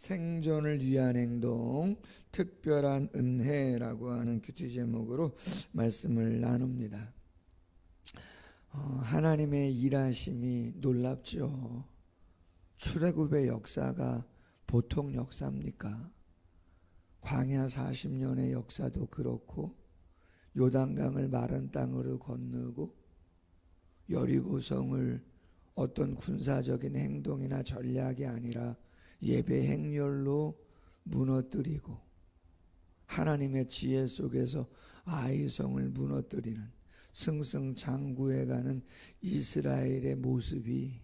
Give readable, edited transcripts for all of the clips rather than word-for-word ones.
생존을 위한 행동, 특별한 은혜라고 하는 큐티 제목으로 말씀을 나눕니다. 하나님의 일하심이 놀랍죠. 출애굽의 역사가 보통 역사입니까? 광야 40년의 역사도 그렇고, 요단강을 마른 땅으로 건너고, 여리고성을 어떤 군사적인 행동이나 전략이 아니라 예배 행렬로 무너뜨리고, 하나님의 지혜 속에서 아이성을 무너뜨리는 승승장구해가는 이스라엘의 모습이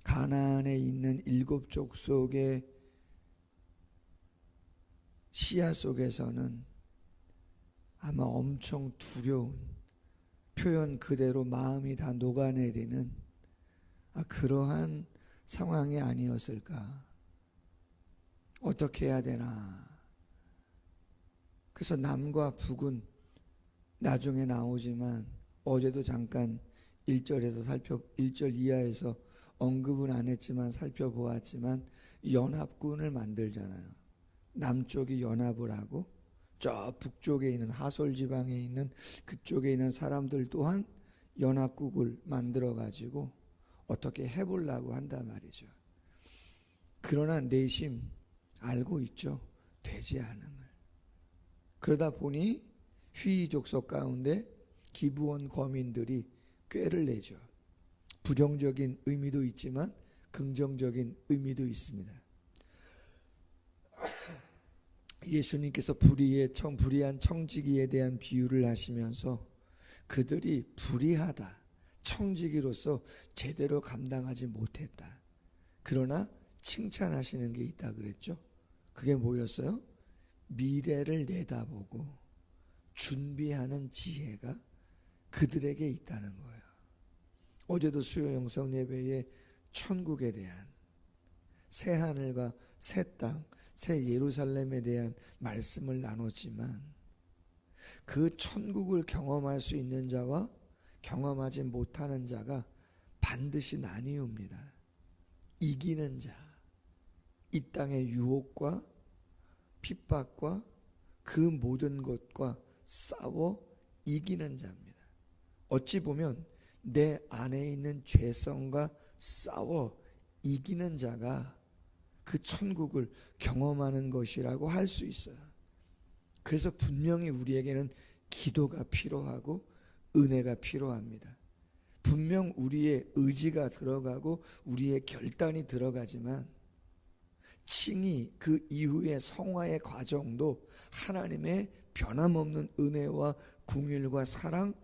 가나안에 있는 7 족속의 시야 속에서는 아마 엄청 두려운, 표현 그대로 마음이 다 녹아내리는 그러한 상황이 아니었을까. 어떻게 해야 되나. 그래서 남과 북은 나중에 나오지만, 어제도 잠깐 1절 이하에서 언급은 안 했지만 살펴보았지만, 연합군을 만들잖아요. 남쪽이 연합을 하고 저 북쪽에 있는 하솔 지방에 있는 그쪽에 있는 사람들 또한 연합국을 만들어 가지고 어떻게 해보려고 한단 말이죠. 그러나 내심 알고 있죠. 되지 않음을. 그러다 보니 휘이 족속 가운데 기브온 거민들이 꾀를 내죠. 부정적인 의미도 있지만 긍정적인 의미도 있습니다. 예수님께서 불의한 청지기에 대한 비유를 하시면서 그들이 불의하다, 청지기로서 제대로 감당하지 못했다. 그러나 칭찬하시는 게 있다 그랬죠. 그게 뭐였어요? 미래를 내다보고 준비하는 지혜가 그들에게 있다는 거예요. 어제도 수요 영성 예배에 천국에 대한, 새 하늘과 새 땅, 새 예루살렘에 대한 말씀을 나눴지만, 그 천국을 경험할 수 있는 자와 경험하지 못하는 자가 반드시 나뉘옵니다. 이기는 자, 이 땅의 유혹과 핍박과 그 모든 것과 싸워 이기는 자입니다. 어찌 보면 내 안에 있는 죄성과 싸워 이기는 자가 그 천국을 경험하는 것이라고 할 수 있어요. 그래서 분명히 우리에게는 기도가 필요하고 은혜가 필요합니다. 분명 우리의 의지가 들어가고 우리의 결단이 들어가지만, 칭의 그 이후의 성화의 과정도 하나님의 변함없는 은혜와 긍휼과 사랑,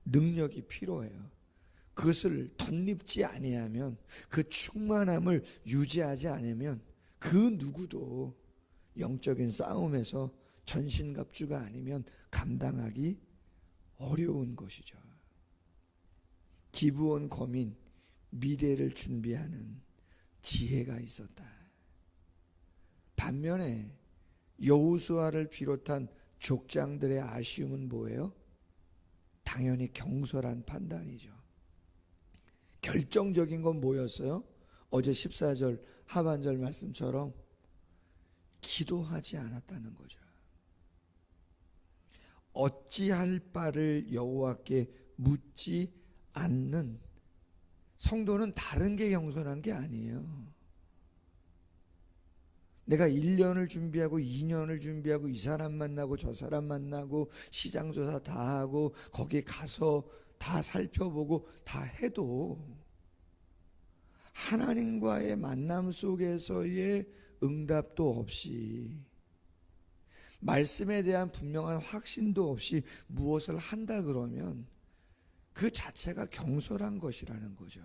능력이 필요해요. 그것을 덧입지 아니하면, 그 충만함을 유지하지 않으면 그 누구도 영적인 싸움에서 전신갑주가 아니면 감당하기 어려운 것이죠. 기브온 거민, 미래를 준비하는 지혜가 있었다. 반면에 여호수아를 비롯한 족장들의 아쉬움은 뭐예요? 당연히 경솔한 판단이죠. 결정적인 건 뭐였어요? 어제 14절 하반절 말씀처럼 기도하지 않았다는 거죠. 어찌할 바를 여호와께 묻지 않는, 성도는 다른 게 경솔한 게 아니에요. 내가 1년을 준비하고 2년을 준비하고 이 사람 만나고 저 사람 만나고 시장조사 다 하고 거기 가서 다 살펴보고 다 해도 하나님과의 만남 속에서의 응답도 없이, 말씀에 대한 분명한 확신도 없이 무엇을 한다 그러면 그 자체가 경솔한 것이라는 거죠.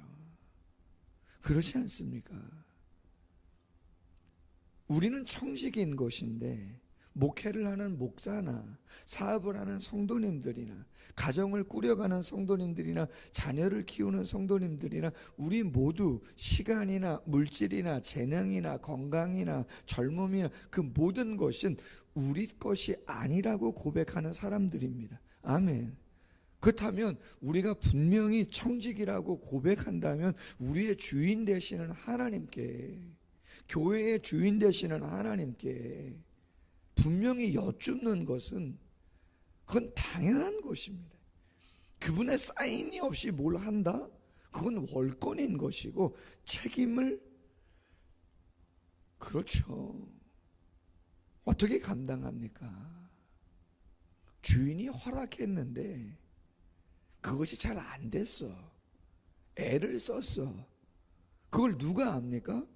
그렇지 않습니까? 우리는 청직인 것인데, 목회를 하는 목사나 사업을 하는 성도님들이나 가정을 꾸려가는 성도님들이나 자녀를 키우는 성도님들이나 우리 모두 시간이나 물질이나 재능이나 건강이나 젊음이나 그 모든 것은 우리 것이 아니라고 고백하는 사람들입니다. 아멘. 그렇다면 우리가 분명히 청직이라고 고백한다면 우리의 주인 되시는 하나님께 교회의 주인 되시는 하나님께 분명히 여쭙는 것은 그건 당연한 것입니다. 그분의 사인이 없이 뭘 한다? 그건 월권인 것이고 책임을, 그렇죠, 어떻게 감당합니까? 주인이 허락했는데 그것이 잘 안 됐어. 애를 썼어. 그걸 누가 압니까?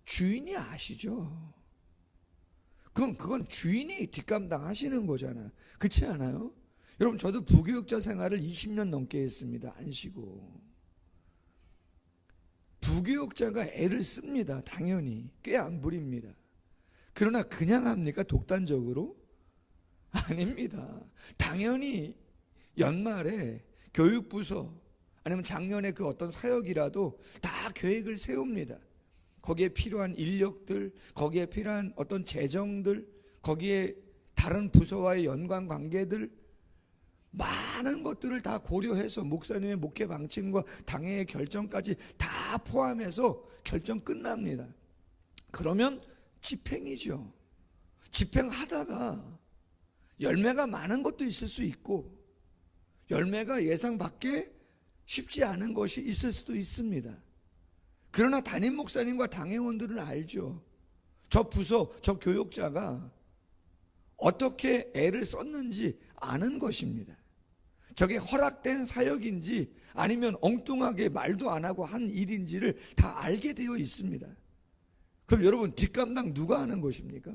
주인이 아시죠. 그럼 그건 주인이 뒷감당하시는 거잖아요. 그렇지 않아요? 여러분, 저도 부교육자 생활을 20년 넘게 했습니다. 안 쉬고. 부교육자가 애를 씁니다. 당연히 꽤 안 부립니다. 그러나 그냥 합니까? 독단적으로? 아닙니다. 당연히 연말에 교육부서 아니면 작년에 그 어떤 사역이라도 다 계획을 세웁니다. 거기에 필요한 인력들, 거기에 필요한 어떤 재정들, 거기에 다른 부서와의 연관 관계들, 많은 것들을 다 고려해서 목사님의 목회 방침과 당회의 결정까지 다 포함해서 결정 끝납니다. 그러면 집행이죠. 집행하다가 열매가 많은 것도 있을 수 있고 열매가 예상 밖에 쉽지 않은 것이 있을 수도 있습니다. 그러나 담임 목사님과 당회원들은 알죠. 저 부서, 저 교육자가 어떻게 애를 썼는지 아는 것입니다. 저게 허락된 사역인지 아니면 엉뚱하게 말도 안 하고 한 일인지를 다 알게 되어 있습니다. 그럼 여러분, 뒷감당 누가 하는 것입니까?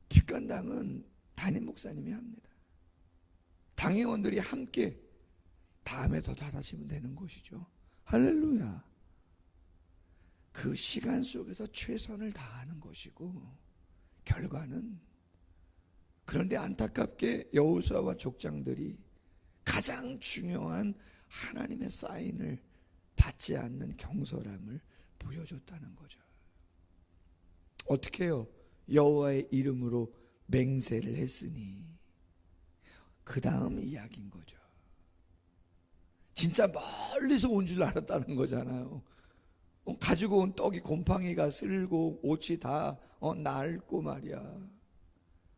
뒷감당은 담임 목사님이 합니다. 당회원들이 함께 다음에 더 잘하시면 되는 것이죠. 할렐루야. 그 시간 속에서 최선을 다하는 것이고 결과는, 그런데 안타깝게 여호수아와 족장들이 가장 중요한 하나님의 사인을 받지 않는 경솔함을 보여줬다는 거죠. 어떻게 해요? 여호와의 이름으로 맹세를 했으니, 그 다음 이야기인 거죠. 진짜 멀리서 온 줄 알았다는 거잖아요. 가지고 온 떡이 곰팡이가 쓸고 옷이 다 낡고 말이야.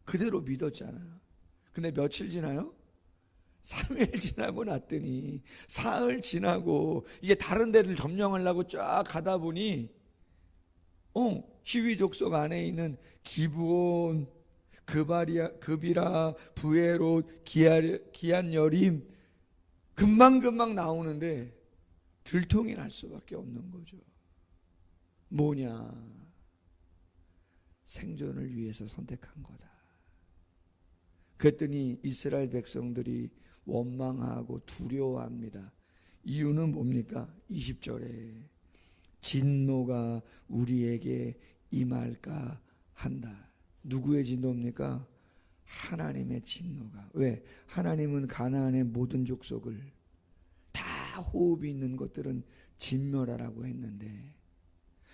그대로 믿었잖아요. 근데 며칠 지나요? 3일 지나고 났더니, 사흘 지나고 이제 다른 데를 점령하려고 쫙 가다 보니 히위 족속 안에 있는 기브온, 그비라, 부에롯, 기안여림 금방금방 나오는데 들통이 날 수밖에 없는 거죠. 뭐냐? 생존을 위해서 선택한 거다. 그랬더니 이스라엘 백성들이 원망하고 두려워합니다. 이유는 뭡니까? 20절에 진노가 우리에게 임할까 한다. 누구의 진노입니까? 하나님의 진노가. 왜? 하나님은 가나안의 모든 족속을 다 호흡이 있는 것들은 진멸하라고 했는데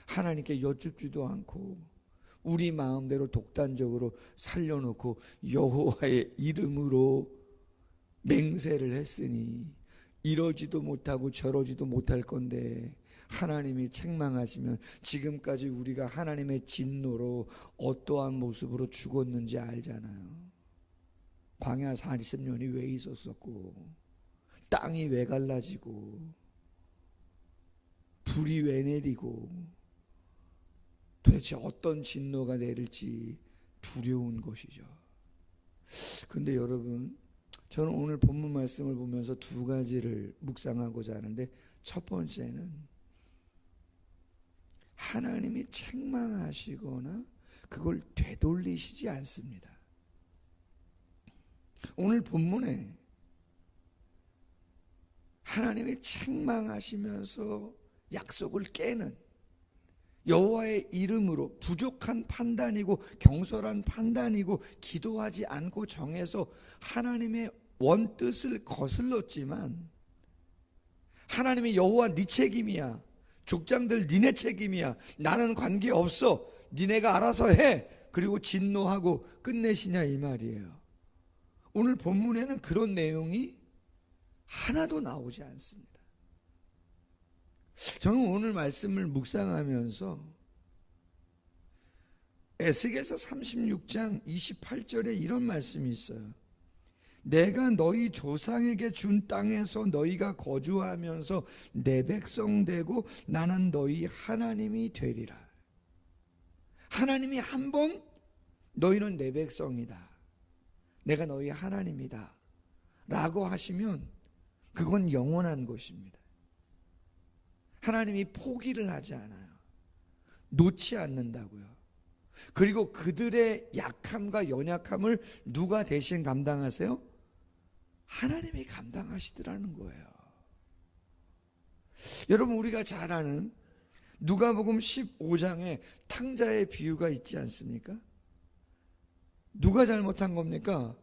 하나님께 여쭙지도 않고 우리 마음대로 독단적으로 살려놓고 여호와의 이름으로 맹세를 했으니 이러지도 못하고 저러지도 못할 건데 하나님이 책망하시면 지금까지 우리가 하나님의 진노로 어떠한 모습으로 죽었는지 알잖아요. 광야 40년이 왜 있었었고, 땅이 왜 갈라지고, 불이 왜 내리고, 도대체 어떤 진노가 내릴지 두려운 것이죠. 근데 여러분, 저는 오늘 본문 말씀을 보면서 두 가지를 묵상하고자 하는데, 첫 번째는 하나님이 책망하시거나 그걸 되돌리시지 않습니다. 오늘 본문에 하나님이 책망하시면서 약속을 깨는, 여호와의 이름으로 부족한 판단이고 경솔한 판단이고 기도하지 않고 정해서 하나님의 원뜻을 거슬렀지만, 하나님이 여호와 네 책임이야, 족장들 니네 책임이야, 나는 관계없어, 니네가 알아서 해, 그리고 진노하고 끝내시냐 이 말이에요. 오늘 본문에는 그런 내용이 하나도 나오지 않습니다. 저는 오늘 말씀을 묵상하면서 에스겔서 36장 28절에 이런 말씀이 있어요. 내가 너희 조상에게 준 땅에서 너희가 거주하면서 내 백성 되고 나는 너희 하나님이 되리라. 하나님이 한 번 너희는 내 백성이다, 내가 너희 하나님이다 라고 하시면 그건 영원한 것입니다. 하나님이 포기를 하지 않아요. 놓지 않는다고요. 그리고 그들의 약함과 연약함을 누가 대신 감당하세요? 하나님이 감당하시더라는 거예요. 여러분, 우리가 잘 아는 누가복음 15장에 탕자의 비유가 있지 않습니까? 누가 잘못한 겁니까?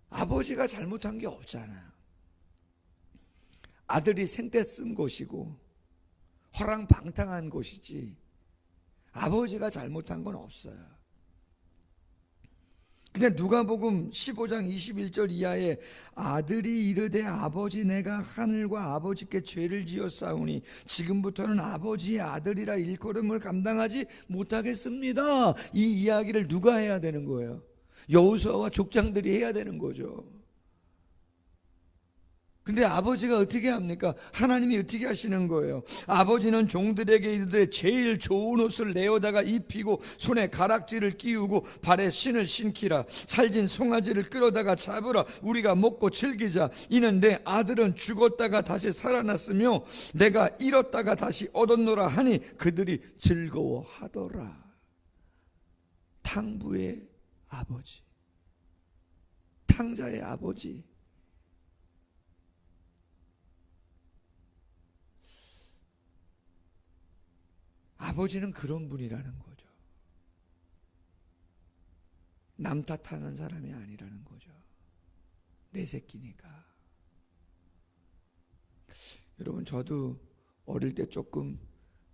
아버지가 잘못한 게 없잖아요. 아들이 생떼 쓴 것이고 허랑방탕한 것이지 아버지가 잘못한 건 없어요. 근데 누가복음 15장 21절 이하에 아들이 이르되 아버지 내가 하늘과 아버지께 죄를 지었사오니 지금부터는 아버지의 아들이라 일컬음을 감당하지 못하겠습니다. 이 이야기를 누가 해야 되는 거예요? 여호수아와 족장들이 해야 되는 거죠. 근데 아버지가 어떻게 합니까? 하나님이 어떻게 하시는 거예요? 아버지는 종들에게 이르되 제일 좋은 옷을 내어다가 입히고 손에 가락지를 끼우고 발에 신을 신기라. 살진 송아지를 끌어다가 잡으라. 우리가 먹고 즐기자. 이는 내 아들은 죽었다가 다시 살아났으며 내가 잃었다가 다시 얻었노라 하니 그들이 즐거워하더라. 탕부의 아버지, 탕자의 아버지. 아버지는 그런 분이라는 거죠. 남 탓하는 사람이 아니라는 거죠. 내 새끼니까. 여러분, 저도 어릴 때 조금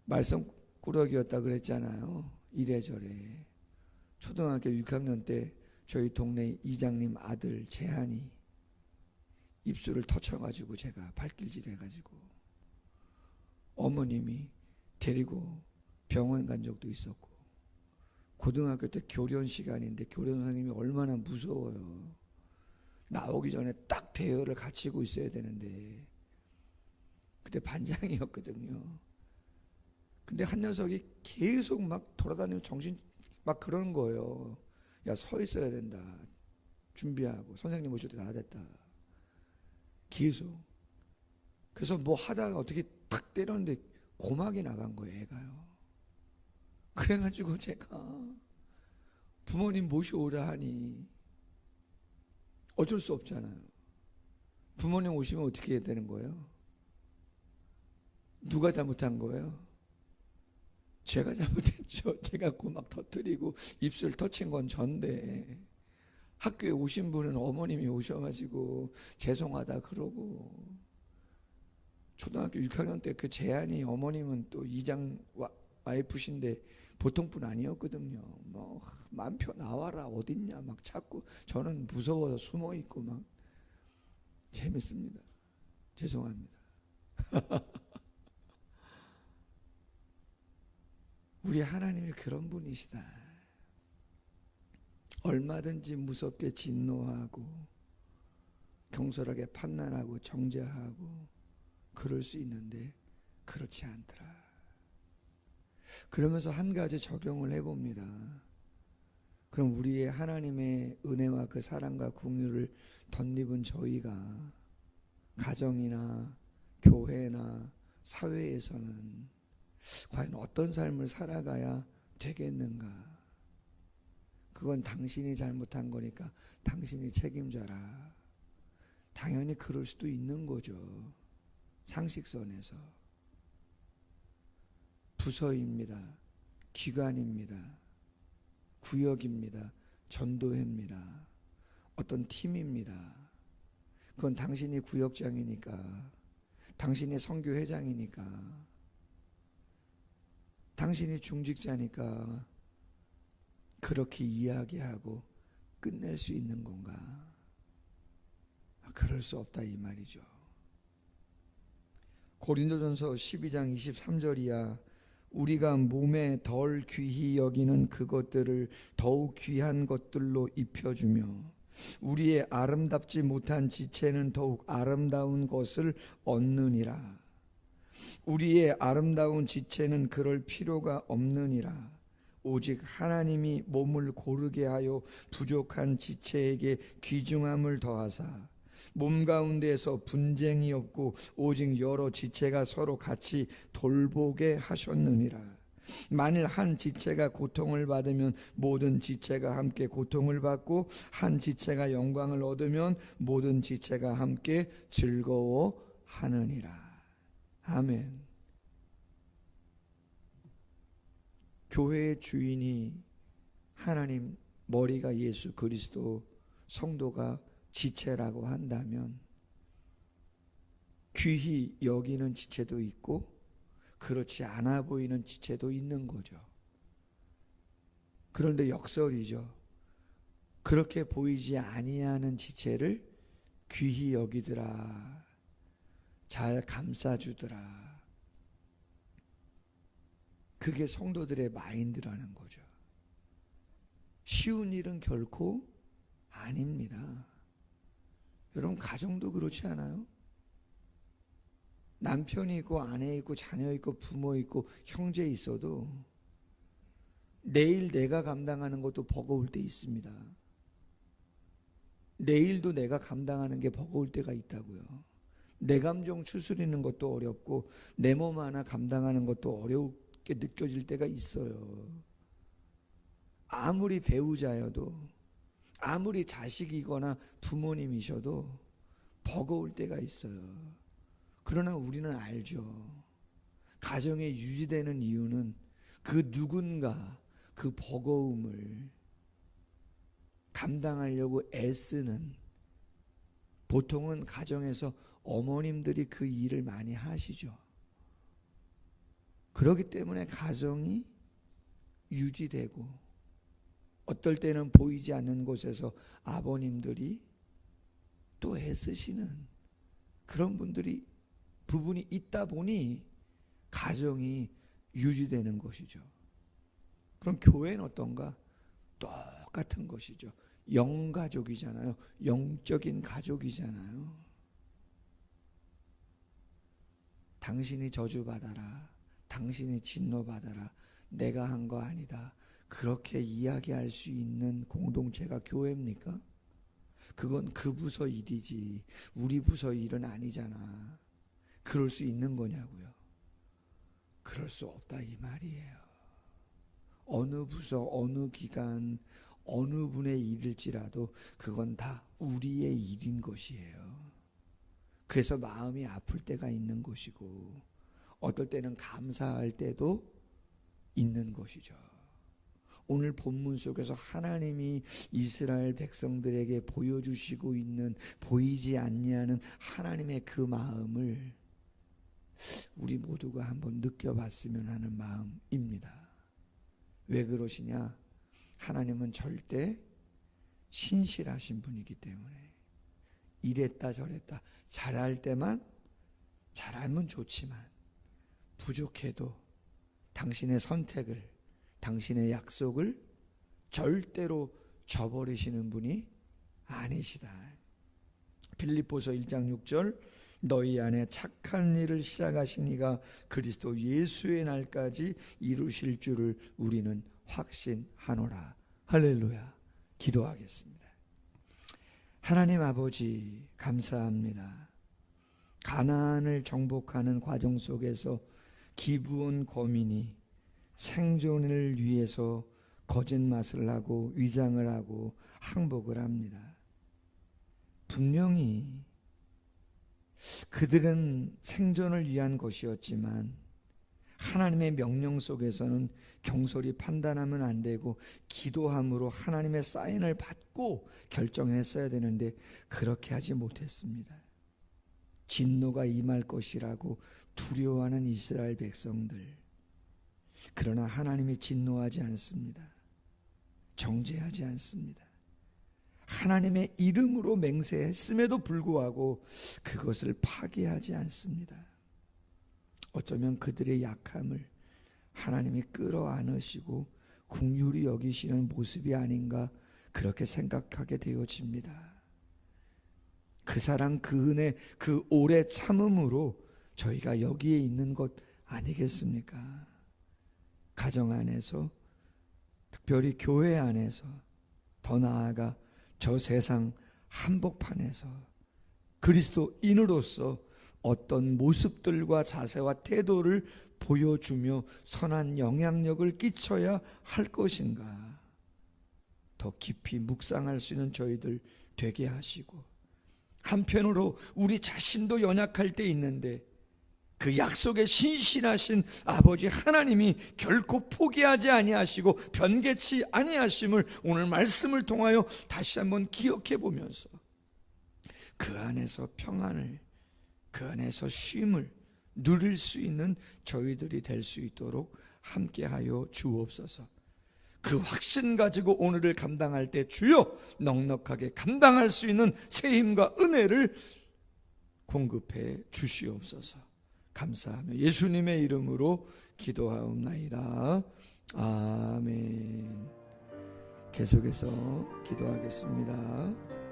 말썽꾸러기였다 그랬잖아요. 이래저래. 초등학교 6학년 때 저희 동네 이장님 아들 재한이 입술을 터쳐가지고 제가 발길질 해가지고 어머님이 데리고 병원 간 적도 있었고, 고등학교 때 교련 시간인데 교련 선생님이 얼마나 무서워요. 나오기 전에 딱 대여를 갖추고 있어야 되는데 그때 반장이었거든요. 근데 한 녀석이 계속 막 돌아다니면 정신 막 그러는 거예요. 야, 서 있어야 된다. 준비하고 선생님 오실 때 다 됐다. 계속. 그래서 뭐 하다가 어떻게 탁 때렸는데 고막이 나간 거예요, 애가요. 그래가지고 제가 부모님 모셔오라 하니 어쩔 수 없잖아요. 부모님 오시면 어떻게 해야 되는 거예요? 누가 잘못한 거예요? 제가 잘못했죠. 제가 고막 터뜨리고 입술 터친 건 전데 학교에 오신 분은 어머님이 오셔가지고 죄송하다 그러고, 초등학교 6학년 때 그 재한이 어머님은 또 이장 와이프신데 보통 분 아니었거든요. 뭐 만표 나와라 어딨냐 막 찾고, 저는 무서워서 숨어 있고 막. 재밌습니다. 죄송합니다. 우리 하나님이 그런 분이시다. 얼마든지 무섭게 진노하고 경솔하게 판단하고 정죄하고 그럴 수 있는데 그렇지 않더라. 그러면서 한 가지 적용을 해봅니다. 그럼 우리의 하나님의 은혜와 그 사랑과 긍휼을 덧입은 저희가 가정이나 교회나 사회에서는 과연 어떤 삶을 살아가야 되겠는가? 그건 당신이 잘못한 거니까 당신이 책임져라. 당연히 그럴 수도 있는 거죠. 상식선에서. 부서입니다. 기관입니다. 구역입니다. 전도회입니다. 어떤 팀입니다. 그건 당신이 구역장이니까, 당신이 선교회장이니까, 당신이 중직자니까 그렇게 이야기하고 끝낼 수 있는 건가? 그럴 수 없다 이 말이죠. 고린도전서 12장 23절 이하 우리가 몸에 덜 귀히 여기는 그것들을 더욱 귀한 것들로 입혀주며 우리의 아름답지 못한 지체는 더욱 아름다운 것을 얻느니라. 우리의 아름다운 지체는 그럴 필요가 없느니라. 오직 하나님이 몸을 고르게 하여 부족한 지체에게 귀중함을 더하사 몸 가운데에서 분쟁이 없고 오직 여러 지체가 서로 같이 돌보게 하셨느니라. 만일 한 지체가 고통을 받으면 모든 지체가 함께 고통을 받고 한 지체가 영광을 얻으면 모든 지체가 함께 즐거워하느니라. 아멘. 교회의 주인이 하나님, 머리가 예수 그리스도, 성도가 지체라고 한다면 귀히 여기는 지체도 있고 그렇지 않아 보이는 지체도 있는 거죠. 그런데 역설이죠. 그렇게 보이지 아니하는 지체를 귀히 여기더라, 잘 감싸주더라. 그게 성도들의 마인드라는 거죠. 쉬운 일은 결코 아닙니다. 여러분, 가정도 그렇지 않아요? 남편이 있고 아내 있고 자녀 있고 부모 있고 형제 있어도 내일 내가 감당하는 것도 버거울 때 있습니다. 내일도 내가 감당하는 게 버거울 때가 있다고요. 내 감정 추스리는 것도 어렵고 내 몸 하나 감당하는 것도 어렵게 느껴질 때가 있어요. 아무리 배우자여도, 아무리 자식이거나 부모님이셔도 버거울 때가 있어요. 그러나 우리는 알죠. 가정이 유지되는 이유는 그 누군가 그 버거움을 감당하려고 애쓰는, 보통은 가정에서 어머님들이 그 일을 많이 하시죠. 그렇기 때문에 가정이 유지되고, 어떨 때는 보이지 않는 곳에서 아버님들이 또 애쓰시는 그런 부분이 있다 보니 가정이 유지되는 것이죠. 그럼 교회는 어떤가? 똑같은 것이죠. 영가족이잖아요. 영적인 가족이잖아요. 당신이 저주받아라, 당신이 진노받아라, 내가 한 거 아니다, 그렇게 이야기할 수 있는 공동체가 교회입니까? 그건 그 부서 일이지 우리 부서 일은 아니잖아. 그럴 수 있는 거냐고요? 그럴 수 없다 이 말이에요. 어느 부서, 어느 기관, 어느 분의 일일지라도 그건 다 우리의 일인 것이에요. 그래서 마음이 아플 때가 있는 것이고 어떨 때는 감사할 때도 있는 것이죠. 오늘 본문 속에서 하나님이 이스라엘 백성들에게 보여주시고 있는, 보이지 않냐는 하나님의 그 마음을 우리 모두가 한번 느껴봤으면 하는 마음입니다. 왜 그러시냐? 하나님은 절대 신실하신 분이기 때문에 이랬다 저랬다 잘할 때만 잘하면 좋지만 부족해도 당신의 선택을, 당신의 약속을 절대로 저버리시는 분이 아니시다. 빌립보서 1장 6절, 너희 안에 착한 일을 시작하신 이가 그리스도 예수의 날까지 이루실 줄을 우리는 확신하노라. 할렐루야. 기도하겠습니다. 하나님 아버지, 감사합니다. 가나안을 정복하는 과정 속에서 기브온 거민이 생존을 위해서 거짓말을 하고 위장을 하고 항복을 합니다. 분명히 그들은 생존을 위한 것이었지만 하나님의 명령 속에서는 경솔히 판단하면 안 되고 기도함으로 하나님의 사인을 받고 결정했어야 되는데 그렇게 하지 못했습니다. 진노가 임할 것이라고 두려워하는 이스라엘 백성들, 그러나 하나님이 진노하지 않습니다. 정죄하지 않습니다. 하나님의 이름으로 맹세했음에도 불구하고 그것을 파기하지 않습니다. 어쩌면 그들의 약함을 하나님이 끌어안으시고 긍휼히 여기시는 모습이 아닌가 그렇게 생각하게 되어집니다. 그 사랑, 그 은혜, 그 오래 참음으로 저희가 여기에 있는 것 아니겠습니까? 가정 안에서, 특별히 교회 안에서, 더 나아가 저 세상 한복판에서 그리스도인으로서 어떤 모습들과 자세와 태도를 보여주며 선한 영향력을 끼쳐야 할 것인가, 더 깊이 묵상할 수 있는 저희들 되게 하시고, 한편으로 우리 자신도 연약할 때 있는데 그 약속에 신실하신 아버지 하나님이 결코 포기하지 아니하시고 변개치 아니하심을 오늘 말씀을 통하여 다시 한번 기억해 보면서 그 안에서 평안을, 그 안에서 쉼을 누릴 수 있는 저희들이 될 수 있도록 함께하여 주옵소서. 그 확신 가지고 오늘을 감당할 때 주여 넉넉하게 감당할 수 있는 새 힘과 은혜를 공급해 주시옵소서. 감사하며 예수님의 이름으로 기도하옵나이다. 아멘. 계속해서 기도하겠습니다.